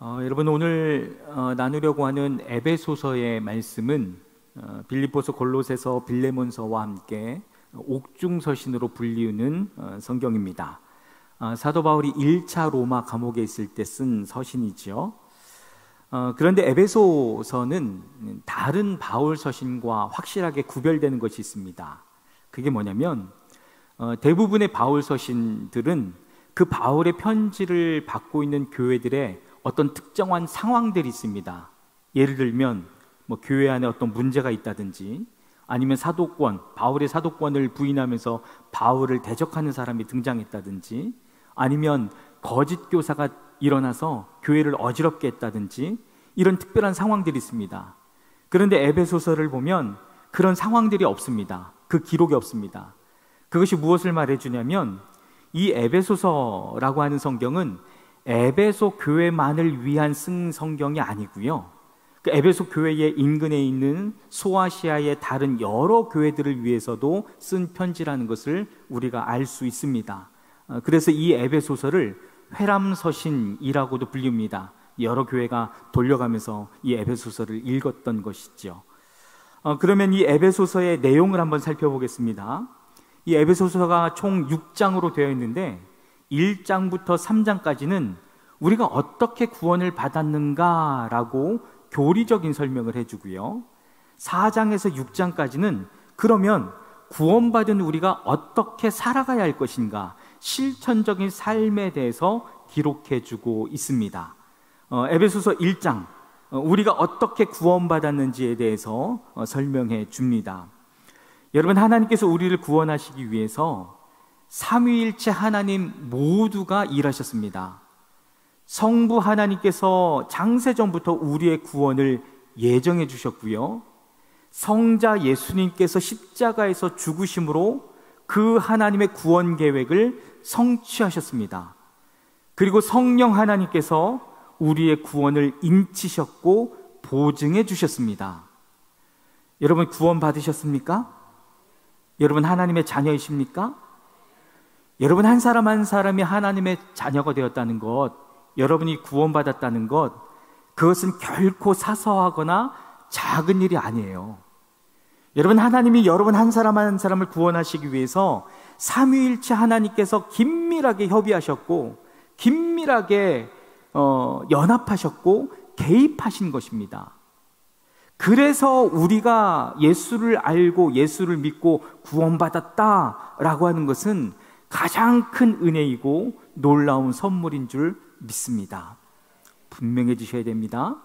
여러분 오늘 나누려고 하는 에베소서의 말씀은 빌립보서, 골로새서, 빌레몬서와 함께 옥중서신으로 불리우는 성경입니다. 사도 바울이 1차 로마 감옥에 있을 때 쓴 서신이죠. 그런데 에베소서는 다른 바울 서신과 확실하게 구별되는 것이 있습니다. 그게 뭐냐면 대부분의 바울 서신들은 그 바울의 편지를 받고 있는 교회들의 어떤 특정한 상황들이 있습니다. 예를 들면 교회 안에 어떤 문제가 있다든지, 아니면 사도권, 바울의 사도권을 부인하면서 바울을 대적하는 사람이 등장했다든지, 아니면 거짓 교사가 일어나서 교회를 어지럽게 했다든지, 이런 특별한 상황들이 있습니다. 그런데 에베소서를 보면 그런 상황들이 없습니다. 그 기록이 없습니다. 그것이 무엇을 말해주냐면, 이 에베소서라고 하는 성경은 에베소 교회만을 위한 쓴 성경이 아니고요, 그 에베소 교회의 인근에 있는 소아시아의 다른 여러 교회들을 위해서도 쓴 편지라는 것을 우리가 알 수 있습니다. 그래서 이 에베소서를 회람서신이라고도 불립니다. 여러 교회가 돌려가면서 이 에베소서를 읽었던 것이죠. 그러면 이 에베소서의 내용을 한번 살펴보겠습니다. 이 에베소서가 총 6장으로 되어 있는데 1장부터 3장까지는 우리가 어떻게 구원을 받았는가라고 교리적인 설명을 해주고요, 4장에서 6장까지는 그러면 구원받은 우리가 어떻게 살아가야 할 것인가, 실천적인 삶에 대해서 기록해주고 있습니다. 에베소서 1장, 우리가 어떻게 구원받았는지에 대해서 설명해 줍니다. 여러분, 하나님께서 우리를 구원하시기 위해서 삼위일체 하나님 모두가 일하셨습니다. 성부 하나님께서 창세전부터 우리의 구원을 예정해 주셨고요, 성자 예수님께서 십자가에서 죽으심으로 그 하나님의 구원 계획을 성취하셨습니다. 그리고 성령 하나님께서 우리의 구원을 인치셨고 보증해 주셨습니다. 여러분, 구원 받으셨습니까? 여러분, 하나님의 자녀이십니까? 여러분, 한 사람 한 사람이 하나님의 자녀가 되었다는 것, 여러분이 구원받았다는 것, 그것은 결코 사소하거나 작은 일이 아니에요. 여러분, 하나님이 여러분 한 사람 한 사람을 구원하시기 위해서 삼위일체 하나님께서 긴밀하게 협의하셨고, 긴밀하게 연합하셨고 개입하신 것입니다. 그래서 우리가 예수를 알고 예수를 믿고 구원받았다라고 하는 것은 가장 큰 은혜이고 놀라운 선물인 줄 믿습니다. 분명해 주셔야 됩니다.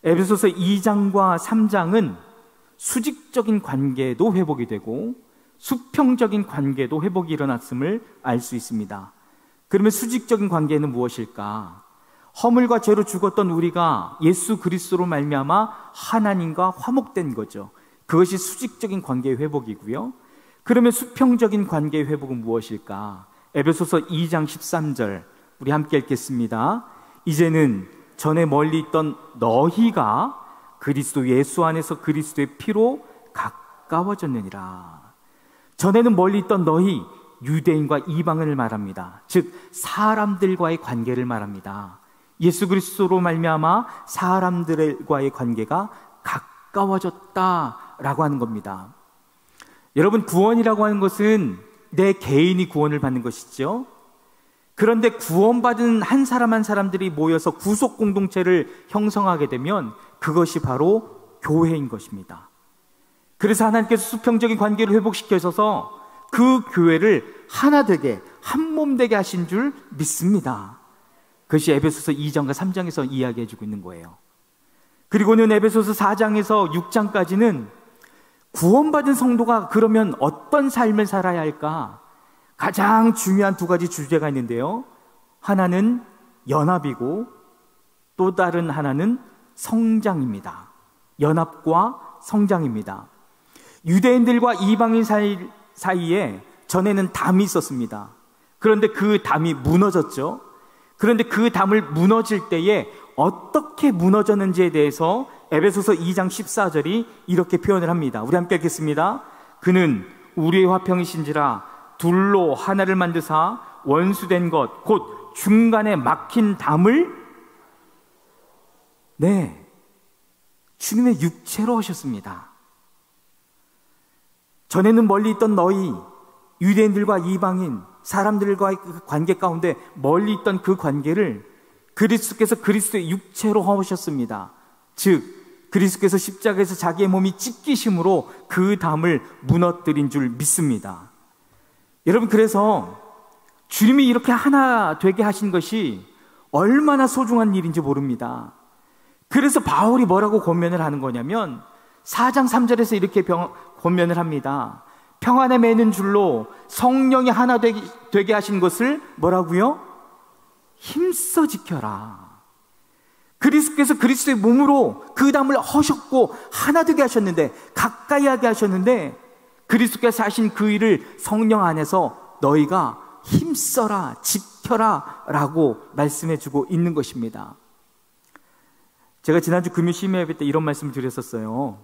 에베소서 2장과 3장은 수직적인 관계도 회복이 되고 수평적인 관계도 회복이 일어났음을 알 수 있습니다. 그러면 수직적인 관계는 무엇일까? 허물과 죄로 죽었던 우리가 예수 그리스도로 말미암아 하나님과 화목된 거죠. 그것이 수직적인 관계의 회복이고요. 그러면 수평적인 관계의 회복은 무엇일까? 에베소서 2장 13절 우리 함께 읽겠습니다. 이제는 전에 멀리 있던 너희가 그리스도 예수 안에서 그리스도의 피로 가까워졌느니라. 전에는 멀리 있던 너희, 유대인과 이방인을 말합니다. 즉 사람들과의 관계를 말합니다. 예수 그리스도로 말미암아 사람들과의 관계가 가까워졌다라고 하는 겁니다. 여러분, 구원이라고 하는 것은 내 개인이 구원을 받는 것이죠. 그런데 구원받은 한 사람 한 사람들이 모여서 구속 공동체를 형성하게 되면 그것이 바로 교회인 것입니다. 그래서 하나님께서 수평적인 관계를 회복시켜서 그 교회를 하나 되게, 한 몸 되게 하신 줄 믿습니다. 그것이 에베소서 2장과 3장에서 이야기해주고 있는 거예요. 그리고는 에베소서 4장에서 6장까지는 구원받은 성도가 그러면 어떤 삶을 살아야 할까? 가장 중요한 두 가지 주제가 있는데요, 하나는 연합이고 또 다른 하나는 성장입니다. 연합과 성장입니다. 유대인들과 이방인 사이에 전에는 담이 있었습니다. 그런데 그 담이 무너졌죠. 그런데 그 담을 무너질 때에 어떻게 무너졌는지에 대해서 에베소서 2장 14절이 이렇게 표현을 합니다. 우리 함께 읽겠습니다. 그는 우리의 화평이신지라 둘로 하나를 만드사 원수된 것 곧 중간에 막힌 담을 네, 주님의 육체로 오셨습니다. 전에는 멀리 있던 너희, 유대인들과 이방인, 사람들과의 그 관계 가운데 멀리 있던 그 관계를 그리스도께서 그리스도의 육체로 오셨습니다. 즉, 그리스도께서 십자가에서 자기의 몸이 찢기심으로 그 담을 무너뜨린 줄 믿습니다. 여러분, 그래서 주님이 이렇게 하나 되게 하신 것이 얼마나 소중한 일인지 모릅니다. 그래서 바울이 뭐라고 권면을 하는 거냐면 4장 3절에서 이렇게 권면을 합니다. 평안에 매는 줄로 성령이 하나 되게 하신 것을 뭐라고요? 힘써 지켜라. 그리스도께서 그리스도의 몸으로 그 담을 허셨고 하나 되게 하셨는데, 가까이 하게 하셨는데, 그리스도께서 하신 그 일을 성령 안에서 너희가 힘써라, 지켜라 라고 말씀해주고 있는 것입니다. 제가 지난주 금요 심야 예배 때 이런 말씀을 드렸었어요.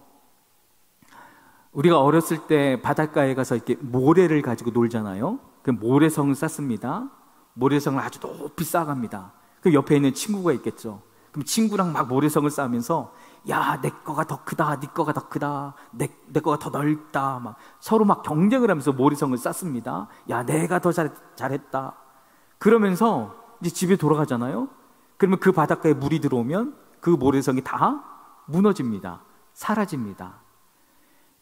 우리가 어렸을 때 바닷가에 가서 이렇게 모래를 가지고 놀잖아요. 그 모래성을 쌓습니다. 모래성을 아주 높이 쌓아갑니다. 그 옆에 있는 친구가 있겠죠. 그럼 친구랑 막 모래성을 쌓으면서 야, 내 거가 더 크다, 네 거가 더 크다, 내 거가 더 넓다, 막 서로 막 경쟁을 하면서 모래성을 쌓습니다. 야, 내가 더 잘했다. 그러면서 이제 집에 돌아가잖아요. 그러면 그 바닷가에 물이 들어오면 그 모래성이 다 무너집니다. 사라집니다.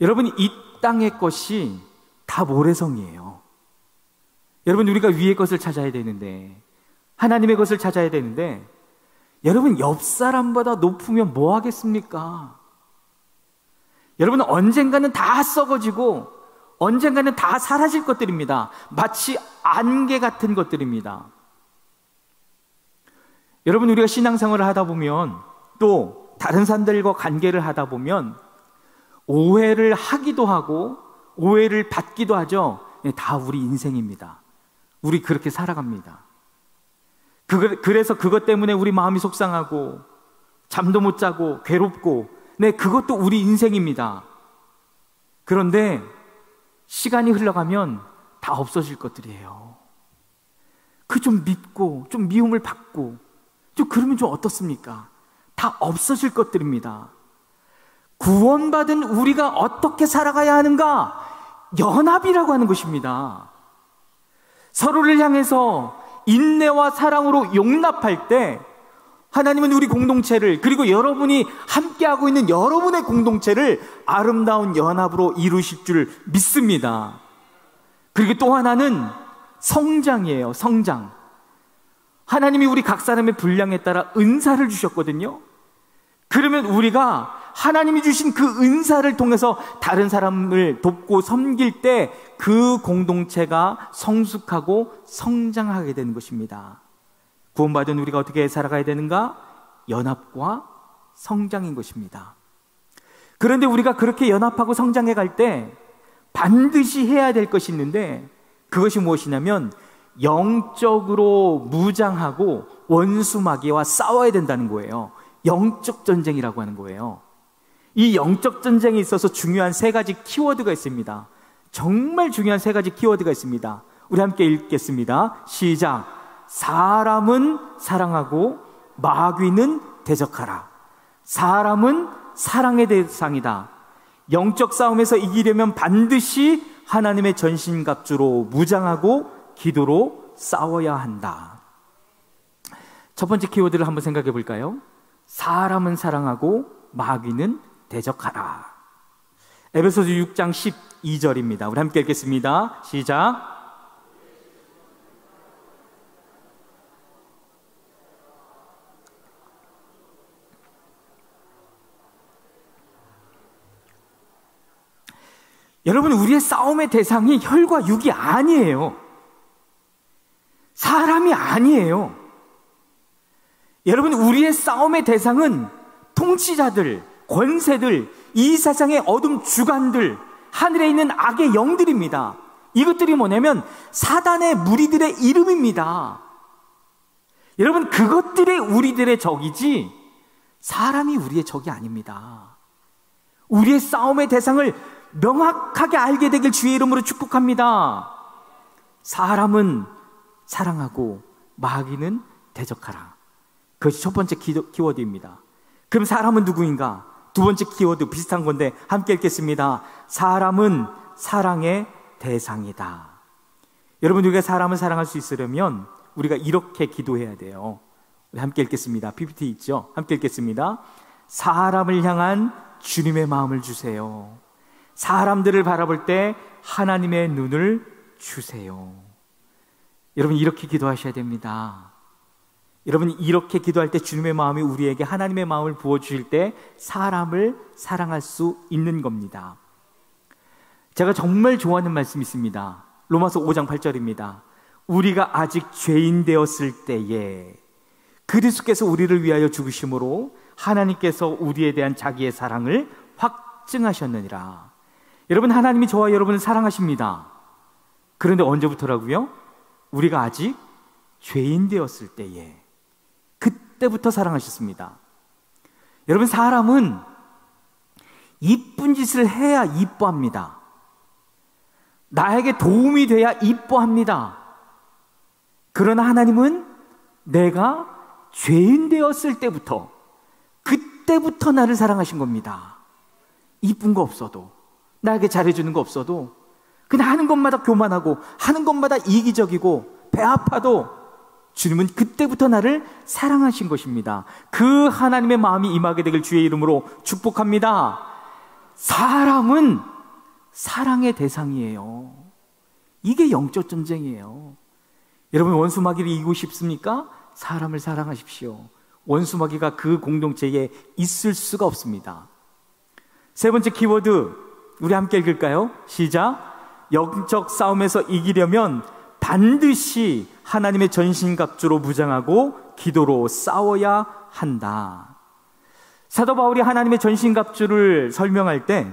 여러분, 이 땅의 것이 다 모래성이에요. 여러분, 우리가 위의 것을 찾아야 되는데, 하나님의 것을 찾아야 되는데, 여러분, 옆 사람보다 높으면 뭐 하겠습니까? 여러분, 언젠가는 다 썩어지고 언젠가는 다 사라질 것들입니다. 마치 안개 같은 것들입니다. 여러분, 우리가 신앙생활을 하다 보면, 또 다른 사람들과 관계를 하다 보면 오해를 하기도 하고 오해를 받기도 하죠. 다 우리 인생입니다. 우리 그렇게 살아갑니다. 그래서 그것 때문에 우리 마음이 속상하고 잠도 못 자고 괴롭고, 네, 그것도 우리 인생입니다. 그런데 시간이 흘러가면 다 없어질 것들이에요. 그 좀 믿고 좀 미움을 받고 좀 그러면 좀 어떻습니까? 다 없어질 것들입니다. 구원받은 우리가 어떻게 살아가야 하는가? 연합이라고 하는 것입니다. 서로를 향해서 인내와 사랑으로 용납할 때 하나님은 우리 공동체를, 그리고 여러분이 함께하고 있는 여러분의 공동체를 아름다운 연합으로 이루실 줄 믿습니다. 그리고 또 하나는 성장이에요. 성장. 하나님이 우리 각 사람의 분량에 따라 은사를 주셨거든요. 그러면 우리가 하나님이 주신 그 은사를 통해서 다른 사람을 돕고 섬길 때 그 공동체가 성숙하고 성장하게 되는 것입니다. 구원받은 우리가 어떻게 살아가야 되는가? 연합과 성장인 것입니다. 그런데 우리가 그렇게 연합하고 성장해 갈 때 반드시 해야 될 것이 있는데, 그것이 무엇이냐면 영적으로 무장하고 원수 마귀와 싸워야 된다는 거예요. 영적 전쟁이라고 하는 거예요. 이 영적 전쟁에 있어서 중요한 세 가지 키워드가 있습니다. 정말 중요한 세 가지 키워드가 있습니다. 우리 함께 읽겠습니다. 시작. 사람은 사랑하고 마귀는 대적하라. 사람은 사랑의 대상이다. 영적 싸움에서 이기려면 반드시 하나님의 전신갑주로 무장하고 기도로 싸워야 한다. 첫 번째 키워드를 한번 생각해 볼까요? 사람은 사랑하고 마귀는 대적하라. 에베소서 6장 12절입니다. 우리 함께 읽겠습니다. 시작. 여러분, 우리의 싸움의 대상이 혈과 육이 아니에요. 사람이 아니에요. 여러분, 우리의 싸움의 대상은 통치자들, 권세들, 이 세상의 어둠 주관들, 하늘에 있는 악의 영들입니다. 이것들이 뭐냐면 사단의 무리들의 이름입니다. 여러분, 그것들이 우리들의 적이지 사람이 우리의 적이 아닙니다. 우리의 싸움의 대상을 명확하게 알게 되길 주의 이름으로 축복합니다. 사람은 사랑하고 마귀는 대적하라. 그것이 첫 번째 키워드입니다. 그럼 사람은 누구인가? 두 번째 키워드 비슷한 건데 함께 읽겠습니다. 사람은 사랑의 대상이다. 여러분, 우리가 사람을 사랑할 수 있으려면 우리가 이렇게 기도해야 돼요. 우리 함께 읽겠습니다. PPT 있죠? 함께 읽겠습니다. 사람을 향한 주님의 마음을 주세요. 사람들을 바라볼 때 하나님의 눈을 주세요. 여러분, 이렇게 기도하셔야 됩니다. 여러분, 이렇게 기도할 때 주님의 마음이 우리에게 하나님의 마음을 부어주실 때 사람을 사랑할 수 있는 겁니다. 제가 정말 좋아하는 말씀이 있습니다. 로마서 5장 8절입니다. 우리가 아직 죄인 되었을 때에 그리스도께서 우리를 위하여 죽으심으로 하나님께서 우리에 대한 자기의 사랑을 확증하셨느니라. 여러분, 하나님이 저와 여러분을 사랑하십니다. 그런데 언제부터라고요? 우리가 아직 죄인 되었을 때에, 그때부터 사랑하셨습니다. 여러분, 사람은 이쁜 짓을 해야 이뻐합니다. 나에게 도움이 돼야 이뻐합니다. 그러나 하나님은 내가 죄인 되었을 때부터, 그때부터 나를 사랑하신 겁니다. 이쁜 거 없어도, 나에게 잘해주는 거 없어도, 그냥 하는 것마다 교만하고 하는 것마다 이기적이고 배 아파도 주님은 그때부터 나를 사랑하신 것입니다. 그 하나님의 마음이 임하게 되길 주의 이름으로 축복합니다. 사람은 사랑의 대상이에요. 이게 영적 전쟁이에요. 여러분, 원수마귀를 이기고 싶습니까? 사람을 사랑하십시오. 원수마귀가 그 공동체에 있을 수가 없습니다. 세 번째 키워드, 우리 함께 읽을까요? 시작. 영적 싸움에서 이기려면 반드시 하나님의 전신갑주로 무장하고 기도로 싸워야 한다. 사도 바울이 하나님의 전신갑주를 설명할 때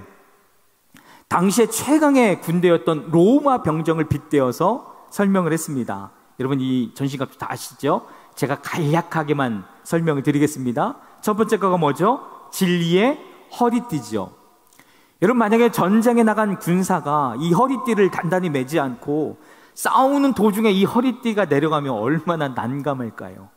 당시에 최강의 군대였던 로마 병정을 빗대어서 설명을 했습니다. 여러분, 이 전신갑주 다 아시죠? 제가 간략하게만 설명을 드리겠습니다. 첫 번째 거가 뭐죠? 진리의 허리띠죠. 여러분, 만약에 전쟁에 나간 군사가 이 허리띠를 단단히 매지 않고 싸우는 도중에 이 허리띠가 내려가면 얼마나 난감할까요?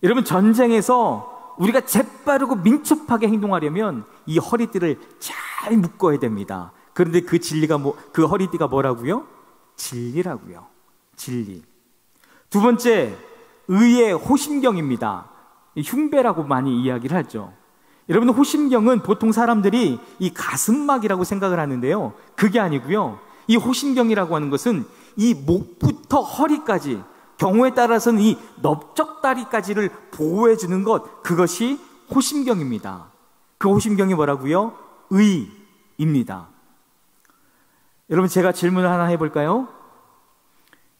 여러분, 전쟁에서 우리가 재빠르고 민첩하게 행동하려면 이 허리띠를 잘 묶어야 됩니다. 그런데 그 진리가 그 허리띠가 뭐라고요? 진리라고요. 진리. 두 번째, 의의 호심경입니다. 흉배라고 많이 이야기를 하죠. 여러분, 호심경은 보통 사람들이 이 가슴막이라고 생각을 하는데요, 그게 아니고요. 이 호심경이라고 하는 것은 이 목부터 허리까지, 경우에 따라서는 이 넓적다리까지를 보호해주는 것, 그것이 호심경입니다. 그 호심경이 뭐라고요? 의입니다. 여러분, 제가 질문을 하나 해볼까요?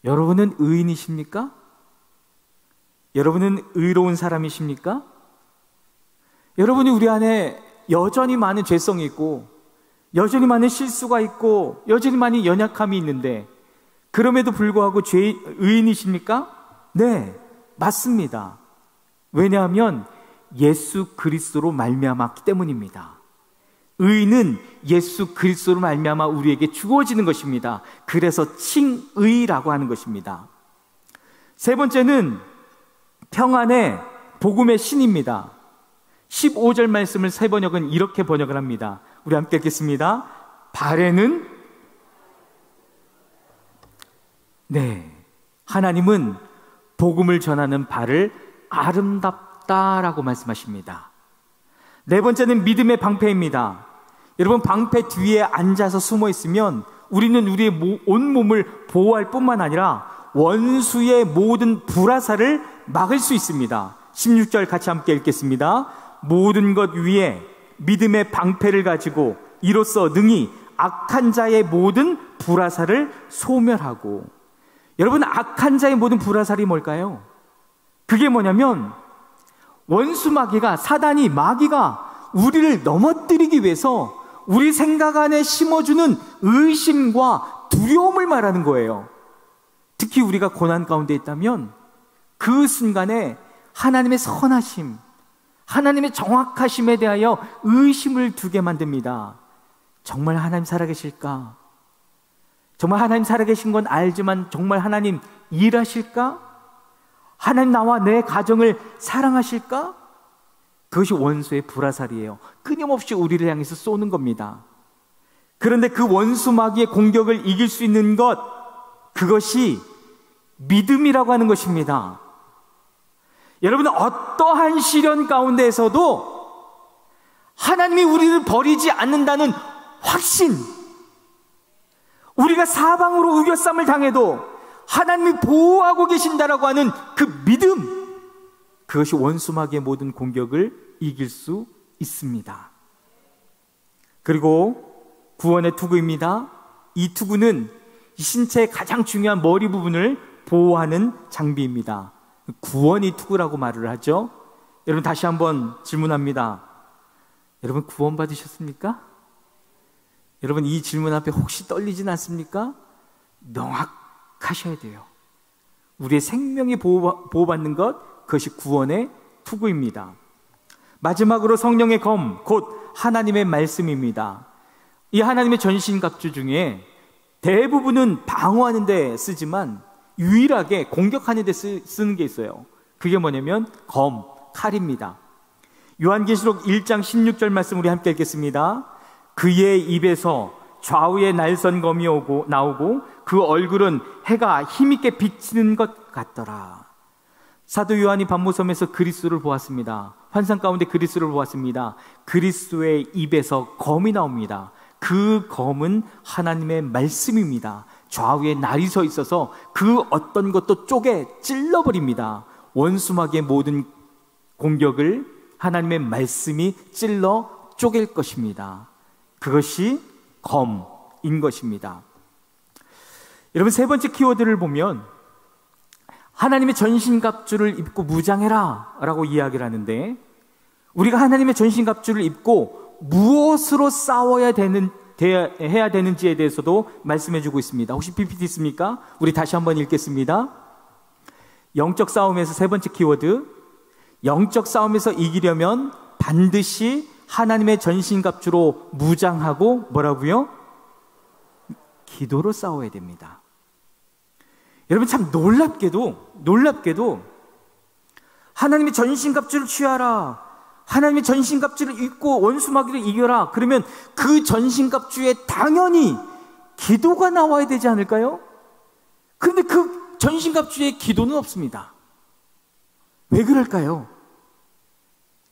여러분은 의인이십니까? 여러분은 의로운 사람이십니까? 여러분이 우리 안에 여전히 많은 죄성이 있고 여전히 많은 실수가 있고 여전히 많은 연약함이 있는데 그럼에도 불구하고 의인이십니까? 네, 맞습니다. 왜냐하면 예수 그리스도로 말미암았기 때문입니다. 의는 예수 그리스도로 말미암아 우리에게 주어지는 것입니다. 그래서 칭의라고 하는 것입니다. 세 번째는 평안의 복음의 신입니다. 15절 말씀을 새 번역은 이렇게 번역을 합니다. 우리 함께 읽겠습니다. 발에는, 네, 하나님은 복음을 전하는 발을 아름답다라고 말씀하십니다. 네 번째는 믿음의 방패입니다. 여러분, 방패 뒤에 앉아서 숨어 있으면 우리는 우리의 온몸을 보호할 뿐만 아니라 원수의 모든 불화살을 막을 수 있습니다. 16절 같이 함께 읽겠습니다. 모든 것 위에 믿음의 방패를 가지고 이로써 능히 악한 자의 모든 불화살을 소멸하고. 여러분, 악한 자의 모든 불화살이 뭘까요? 그게 뭐냐면 원수 마귀가, 사단이, 마귀가 우리를 넘어뜨리기 위해서 우리 생각 안에 심어주는 의심과 두려움을 말하는 거예요. 특히 우리가 고난 가운데 있다면 그 순간에 하나님의 선하심, 하나님의 정확하심에 대하여 의심을 두게 만듭니다. 정말 하나님 살아계실까? 정말 하나님 살아계신 건 알지만 정말 하나님 일하실까? 하나님 나와 내 가정을 사랑하실까? 그것이 원수의 불화살이에요. 끊임없이 우리를 향해서 쏘는 겁니다. 그런데 그 원수 마귀의 공격을 이길 수 있는 것, 그것이 믿음이라고 하는 것입니다. 여러분, 어떠한 시련 가운데에서도 하나님이 우리를 버리지 않는다는 확신, 우리가 사방으로 우겨쌈을 당해도 하나님이 보호하고 계신다라고 하는 그 믿음, 그것이 원수 마귀의 모든 공격을 이길 수 있습니다. 그리고 구원의 투구입니다. 이 투구는 신체의 가장 중요한 머리 부분을 보호하는 장비입니다. 구원이 투구라고 말을 하죠. 여러분, 다시 한번 질문합니다. 여러분, 구원 받으셨습니까? 여러분, 이 질문 앞에 혹시 떨리진 않습니까? 명확하셔야 돼요. 우리의 생명이 보호받는 것, 그것이 구원의 투구입니다. 마지막으로 성령의 검, 곧 하나님의 말씀입니다. 이 하나님의 전신갑주 중에 대부분은 방어하는 데 쓰지만 유일하게 공격하는 데 쓰는 게 있어요. 그게 뭐냐면 검, 칼입니다. 요한계시록 1장 16절 말씀 우리 함께 읽겠습니다. 그의 입에서 좌우에 날선 검이 나오고 그 얼굴은 해가 힘있게 비치는 것 같더라. 사도 요한이 반모섬에서 그리스도를 보았습니다. 환상 가운데 그리스도를 보았습니다. 그리스도의 입에서 검이 나옵니다. 그 검은 하나님의 말씀입니다. 좌우에 날이 서 있어서 그 어떤 것도 쪼개 찔러버립니다. 원수마귀의 모든 공격을 하나님의 말씀이 찔러 쪼갤 것입니다. 그것이 검인 것입니다. 여러분, 세 번째 키워드를 보면 하나님의 전신갑주를 입고 무장해라 라고 이야기를 하는데, 우리가 하나님의 전신갑주를 입고 무엇으로 싸워야 해야 되는지에 대해서도 말씀해 주고 있습니다. 혹시 PPT 있습니까? 우리 다시 한번 읽겠습니다. 영적 싸움에서 세 번째 키워드, 영적 싸움에서 이기려면 반드시 하나님의 전신갑주로 무장하고 뭐라고요? 기도로 싸워야 됩니다. 여러분, 참 놀랍게도 하나님의 전신갑주를 취하라, 하나님의 전신갑주를 입고 원수마귀를 이겨라, 그러면 그 전신갑주에 당연히 기도가 나와야 되지 않을까요? 그런데 그 전신갑주에 기도는 없습니다. 왜 그럴까요?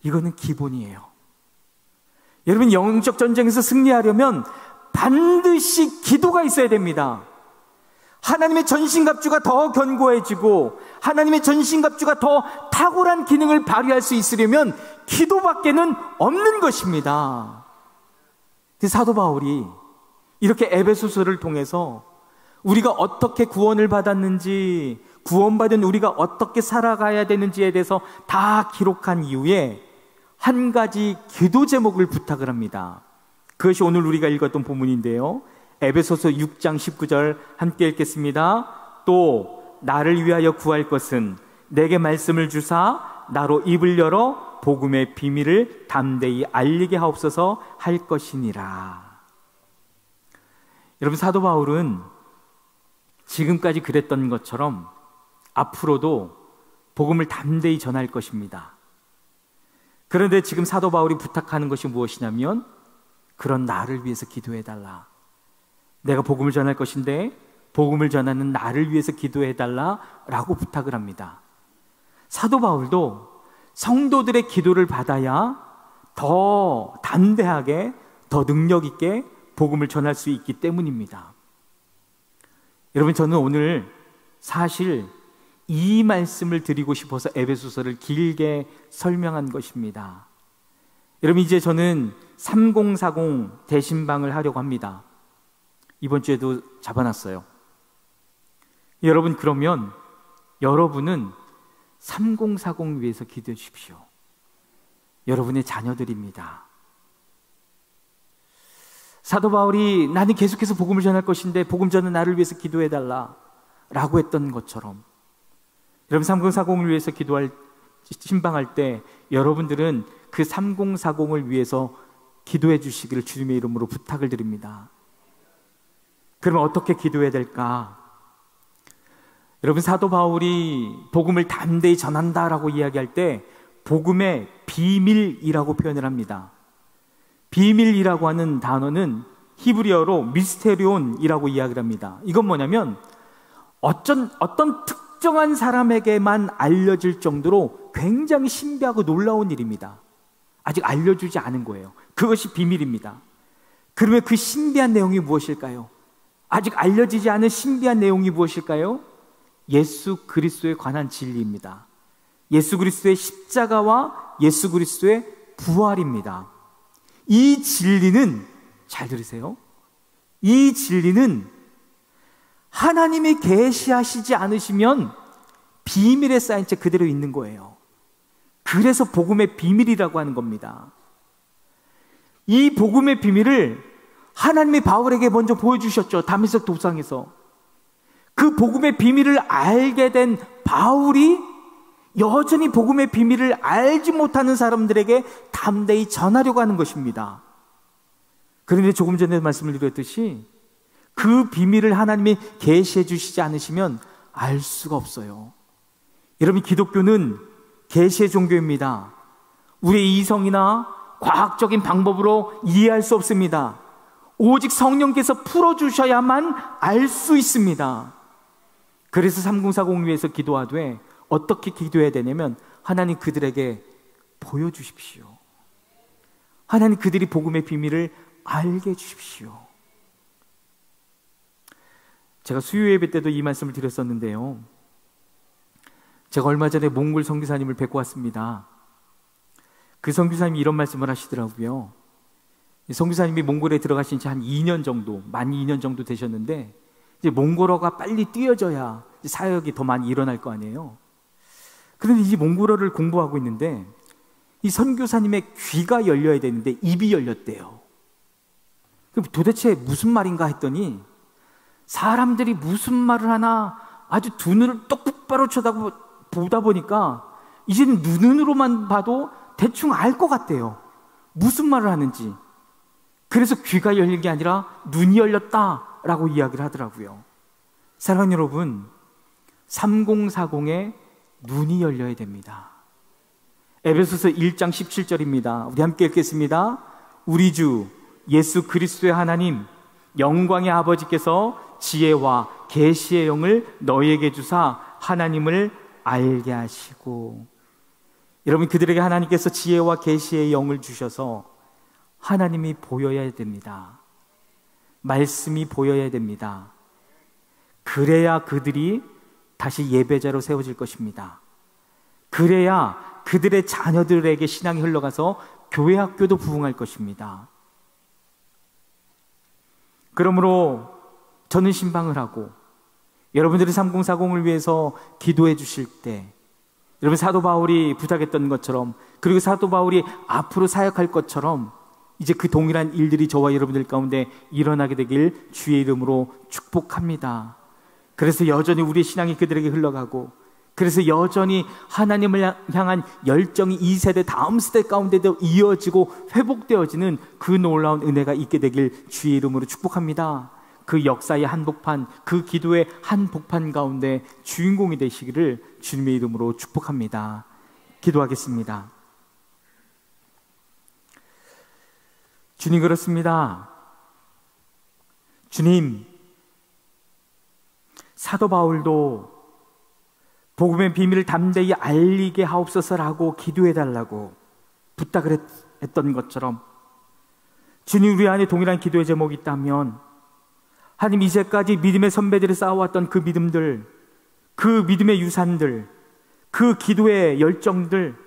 이거는 기본이에요. 여러분, 영적 전쟁에서 승리하려면 반드시 기도가 있어야 됩니다. 하나님의 전신갑주가 더 견고해지고 하나님의 전신갑주가 더 탁월한 기능을 발휘할 수 있으려면 기도밖에는 없는 것입니다. 사도 바울이 이렇게 에베소서를 통해서 우리가 어떻게 구원을 받았는지, 구원받은 우리가 어떻게 살아가야 되는지에 대해서 다 기록한 이후에 한 가지 기도 제목을 부탁을 합니다. 그것이 오늘 우리가 읽었던 본문인데요. 에베소서 6장 19절 함께 읽겠습니다. 또 나를 위하여 구할 것은 내게 말씀을 주사 나로 입을 열어 복음의 비밀을 담대히 알리게 하옵소서 할 것이니라. 여러분, 사도 바울은 지금까지 그랬던 것처럼 앞으로도 복음을 담대히 전할 것입니다. 그런데 지금 사도 바울이 부탁하는 것이 무엇이냐면, 그런 나를 위해서 기도해달라. 내가 복음을 전할 것인데 복음을 전하는 나를 위해서 기도해달라 라고 부탁을 합니다. 사도 바울도 성도들의 기도를 받아야 더 담대하게, 더 능력 있게 복음을 전할 수 있기 때문입니다. 여러분, 저는 오늘 사실 이 말씀을 드리고 싶어서 에베소서를 길게 설명한 것입니다. 여러분, 이제 저는 3040 대신방을 하려고 합니다. 이번 주에도 잡아놨어요. 여러분, 그러면 여러분은 3040 위해서 기도해 주십시오. 여러분의 자녀들입니다. 사도 바울이 나는 계속해서 복음을 전할 것인데 복음 전은 나를 위해서 기도해달라 라고 했던 것처럼, 여러분 3040을 위해서 신방할 때 여러분들은 그 3040을 위해서 기도해 주시기를 주님의 이름으로 부탁을 드립니다. 그러면 어떻게 기도해야 될까? 여러분, 사도 바울이 복음을 담대히 전한다라고 이야기할 때 복음의 비밀이라고 표현을 합니다. 비밀이라고 하는 단어는 히브리어로 미스테리온이라고 이야기를 합니다. 이건 뭐냐면 어떤 특정한 사람에게만 알려질 정도로 굉장히 신비하고 놀라운 일입니다. 아직 알려주지 않은 거예요. 그것이 비밀입니다. 그러면 그 신비한 내용이 무엇일까요? 아직 알려지지 않은 신비한 내용이 무엇일까요? 예수 그리스도에 관한 진리입니다. 예수 그리스도의 십자가와 예수 그리스도의 부활입니다. 이 진리는, 잘 들으세요, 이 진리는 하나님이 계시하시지 않으시면 비밀에 쌓인 채 그대로 있는 거예요. 그래서 복음의 비밀이라고 하는 겁니다. 이 복음의 비밀을 하나님이 바울에게 먼저 보여주셨죠. 다메섹 도상에서. 그 복음의 비밀을 알게 된 바울이 여전히 복음의 비밀을 알지 못하는 사람들에게 담대히 전하려고 하는 것입니다. 그런데 조금 전에 말씀을 드렸듯이 그 비밀을 하나님이 계시해 주시지 않으시면 알 수가 없어요. 여러분, 기독교는 계시의 종교입니다. 우리의 이성이나 과학적인 방법으로 이해할 수 없습니다. 오직 성령께서 풀어주셔야만 알 수 있습니다. 그래서 3040 위해서 기도하되 어떻게 기도해야 되냐면, 하나님 그들에게 보여주십시오. 하나님 그들이 복음의 비밀을 알게 해주십시오. 제가 수요 예배 때도 이 말씀을 드렸었는데요, 제가 얼마 전에 몽골 선교사님을 뵙고 왔습니다. 그 선교사님이 이런 말씀을 하시더라고요. 선교사님이 몽골에 들어가신 지 한 2년 정도, 만 2년 정도 되셨는데, 이제 몽골어가 빨리 띄어져야 사역이 더 많이 일어날 거 아니에요. 그런데 이 몽골어를 공부하고 있는데 이 선교사님의 귀가 열려야 되는데 입이 열렸대요. 그럼 도대체 무슨 말인가 했더니, 사람들이 무슨 말을 하나 아주 두 눈을 똑바로 쳐다보다 보니까 이제는 눈으로만 봐도 대충 알 것 같대요. 무슨 말을 하는지. 그래서 귀가 열린 게 아니라 눈이 열렸다라고 이야기를 하더라고요. 사랑하는 여러분, 3040의 눈이 열려야 됩니다. 에베소서 1장 17절입니다. 우리 함께 읽겠습니다. 우리 주 예수 그리스도의 하나님, 영광의 아버지께서 지혜와 계시의 영을 너희에게 주사 하나님을 알게 하시고. 여러분, 그들에게 하나님께서 지혜와 계시의 영을 주셔서 하나님이 보여야 됩니다. 말씀이 보여야 됩니다. 그래야 그들이 다시 예배자로 세워질 것입니다. 그래야 그들의 자녀들에게 신앙이 흘러가서 교회 학교도 부흥할 것입니다. 그러므로 저는 신방을 하고, 여러분들이 3040을 위해서 기도해 주실 때, 여러분, 사도 바울이 부탁했던 것처럼, 그리고 사도 바울이 앞으로 사역할 것처럼 이제 그 동일한 일들이 저와 여러분들 가운데 일어나게 되길 주의 이름으로 축복합니다. 그래서 여전히 우리의 신앙이 그들에게 흘러가고, 그래서 여전히 하나님을 향한 열정이 이 세대 다음 세대 가운데도 이어지고 회복되어지는 그 놀라운 은혜가 있게 되길 주의 이름으로 축복합니다. 그 역사의 한복판, 그 기도의 한복판 가운데 주인공이 되시기를 주님의 이름으로 축복합니다. 기도하겠습니다. 주님, 그렇습니다. 주님, 사도 바울도 복음의 비밀을 담대히 알리게 하옵소서라고 기도해달라고 부탁을 했던 것처럼, 주님, 우리 안에 동일한 기도의 제목이 있다면, 하나님, 이제까지 믿음의 선배들이 쌓아왔던 그 믿음들, 그 믿음의 유산들, 그 기도의 열정들,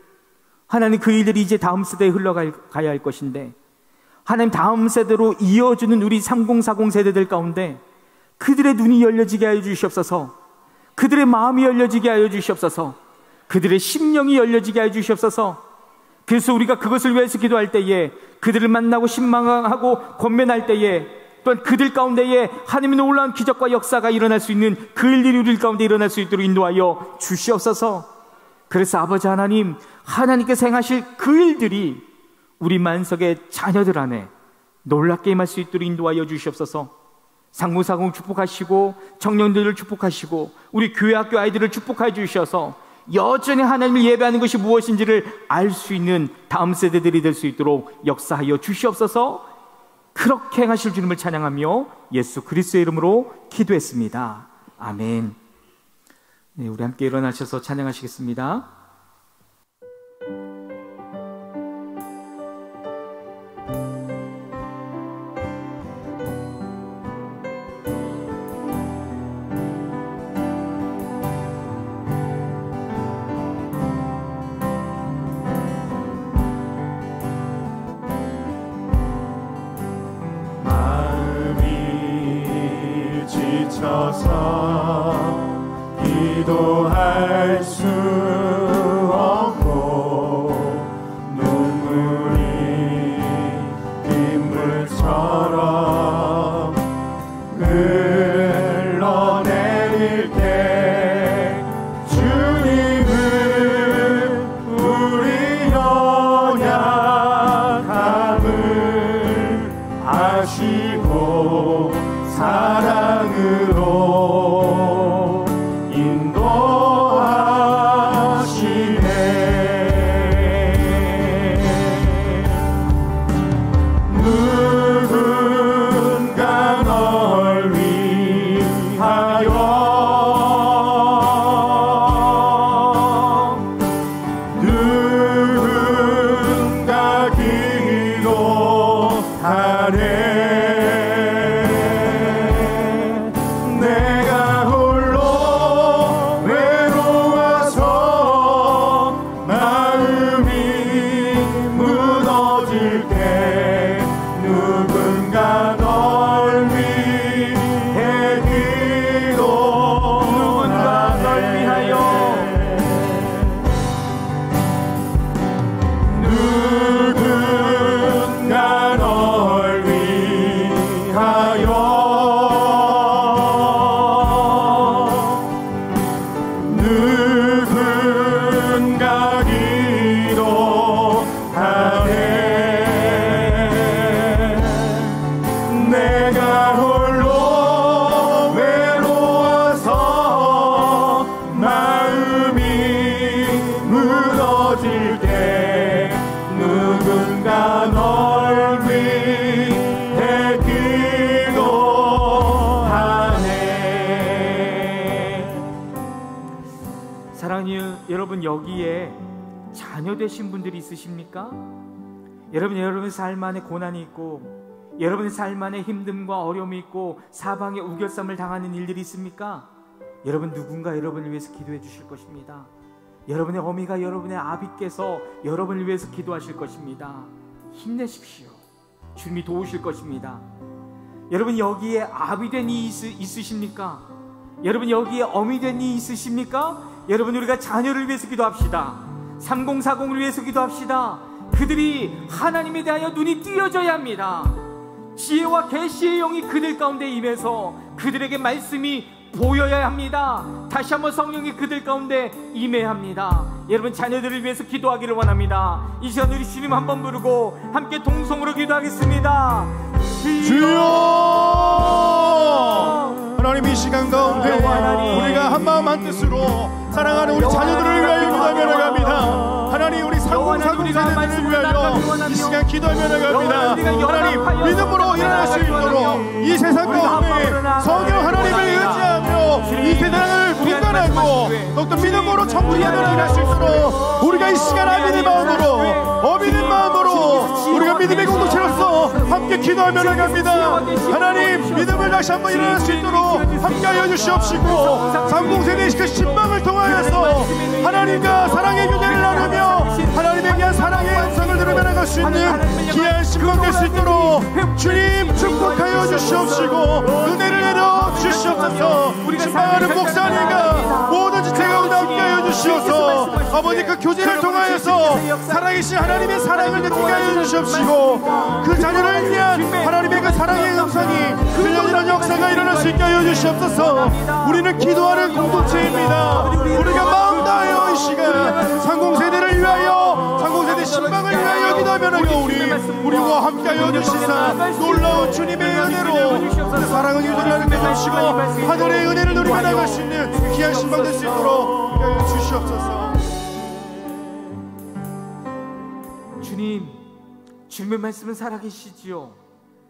하나님, 그 일들이 이제 다음 세대에 흘러가야 할 것인데, 하나님, 다음 세대로 이어주는 우리 3040 세대들 가운데 그들의 눈이 열려지게 하여 주시옵소서. 그들의 마음이 열려지게 하여 주시옵소서. 그들의 심령이 열려지게 하여 주시옵소서. 그래서 우리가 그것을 위해서 기도할 때에, 그들을 만나고 신망하고 권면할 때에, 또한 그들 가운데에 하나님의 놀라운 기적과 역사가 일어날 수 있는 그 일들이 우리 가운데 일어날 수 있도록 인도하여 주시옵소서. 그래서 아버지 하나님, 하나님께서 행하실 그 일들이 우리 만석의 자녀들 안에 놀랍게 임할 수 있도록 인도하여 주시옵소서. 3040 축복하시고, 청년들을 축복하시고, 우리 교회 학교 아이들을 축복하여 주셔서 여전히 하나님을 예배하는 것이 무엇인지를 알 수 있는 다음 세대들이 될 수 있도록 역사하여 주시옵소서. 그렇게 행하실 주님을 찬양하며 예수 그리스도의 이름으로 기도했습니다. 아멘. 네, 우리 함께 일어나셔서 찬양하시겠습니다. 기도할 수 없고 눈물이 빗물처럼 흘러내릴 때 주님은 우리 연약함을 아시고 사랑으로 여러분, 여기에 자녀 되신 분들이 있으십니까? 여러분의 삶 안에 고난이 있고 여러분의 삶 안에 힘듦과 어려움이 있고 사방에 우겨쌈을 당하는 일들이 있습니까? 여러분, 누군가 여러분을 위해서 기도해 주실 것입니다. 여러분의 어미가 여러분의 아비께서 여러분을 위해서 기도하실 것입니다. 힘내십시오. 주님이 도우실 것입니다. 여러분, 여기에 아비 된 이 있으십니까? 여러분, 여기에 어미 된 이 있으십니까? 여러분, 우리가 자녀를 위해서 기도합시다. 3040을 위해서 기도합시다. 그들이 하나님에 대하여 눈이 띄어져야 합니다. 지혜와 계시의 영이 그들 가운데 임해서 그들에게 말씀이 보여야 합니다. 다시 한번 성령이 그들 가운데 임해야 합니다. 여러분, 자녀들을 위해서 기도하기를 원합니다. 이 시간 우리 주님 한번 부르고 함께 동성으로 기도하겠습니다. 주여! 하나님, 이 시간 가운데 우리가 한마음 한뜻으로 사랑하는 우리 자녀들을 위하여 기도하며 나갑니다. 하나님, 우리 3040 세대들을 위하여 이 시간 기도하며 나갑니다. 하나님, 믿음으로 일어날 수 있도록 이 세상 가운데 성령 하나님을 의지하며 이 세상을 분간하고 더욱더 믿음으로 천국에 일어날 수 있도록 우리가 이 시간 아비의 마음으로 어미의 마음으로 우리가 믿음의 공동체로서 함께 기도하며 나갑니다. 하나님, 믿음을 다시 한번 일어날 수 있도록 함께하여 주시옵시고 30세대의 그 신방을 통하여서 하나님과 사랑의 교제를 나누며 하나님에 대한 사랑의 음성을 들으며 나갈 수 있는 귀한 신방 될 수 있도록 주님 축복하여 주시옵시고 은혜를 내려 주시옵소서. 신방하는 목사님과 모든 지체 가운데 함께하여 주시옵소서. 아버지, 그 교제를 통하여서 살아계신 하나님의 사랑을 느끼게 하여 주시옵시고 그 자녀를 위한 하나님의 그 사랑의 음성이 들려지는 역사가 일어날 수 있게 하여 주시옵소서. 우리는 기도하는 공동체입니다. 우리가 마음 다하여 이 시간 30세대를 위하여 30세대 신방을 위하여 기도하며 우리와 함께하여 주시사 놀라운 주님의 은혜로 그 사랑은 유전을 나누게 하시고 하늘의 은혜를 누리며 나갈 수 있는 귀한 신방 될 수 있도록 하게 하여 주시옵소서. 주님, 주님의 말씀은 살아계시지요.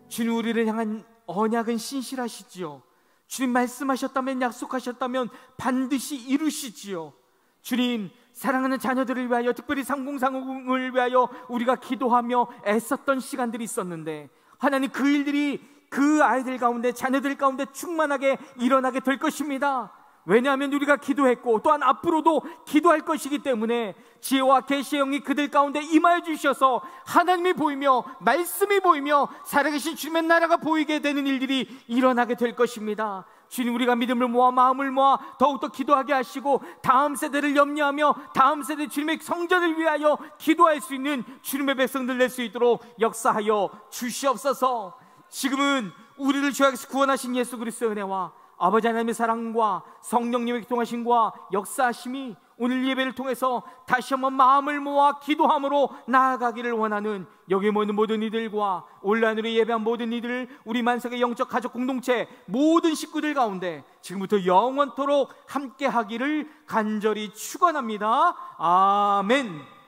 주님, 우리를 향한 언약은 신실하시지요. 주님, 말씀하셨다면, 약속하셨다면 반드시 이루시지요. 주님, 사랑하는 자녀들을 위하여, 특별히 상공상공을 위하여 우리가 기도하며 애썼던 시간들이 있었는데, 하나님, 그 일들이 그 아이들 가운데, 자녀들 가운데 충만하게 일어나게 될 것입니다. 왜냐하면 우리가 기도했고 또한 앞으로도 기도할 것이기 때문에 지혜와 계시의 영이 그들 가운데 임하여 주셔서 하나님이 보이며 말씀이 보이며 살아계신 주님의 나라가 보이게 되는 일들이 일어나게 될 것입니다. 주님, 우리가 믿음을 모아 마음을 모아 더욱더 기도하게 하시고 다음 세대를 염려하며 다음 세대 주님의 성전을 위하여 기도할 수 있는 주님의 백성들 될 수 있도록 역사하여 주시옵소서. 지금은 우리를 죄악에서 구원하신 예수 그리스도의 은혜와 아버지 하나님의 사랑과 성령님의 교통하심과 역사하심이 오늘 예배를 통해서 다시 한번 마음을 모아 기도함으로 나아가기를 원하는 여기 모이는 모든 이들과 온라인으로 예배한 모든 이들, 우리 만석의 영적 가족 공동체 모든 식구들 가운데 지금부터 영원토록 함께 하기를 간절히 축원합니다. 아멘.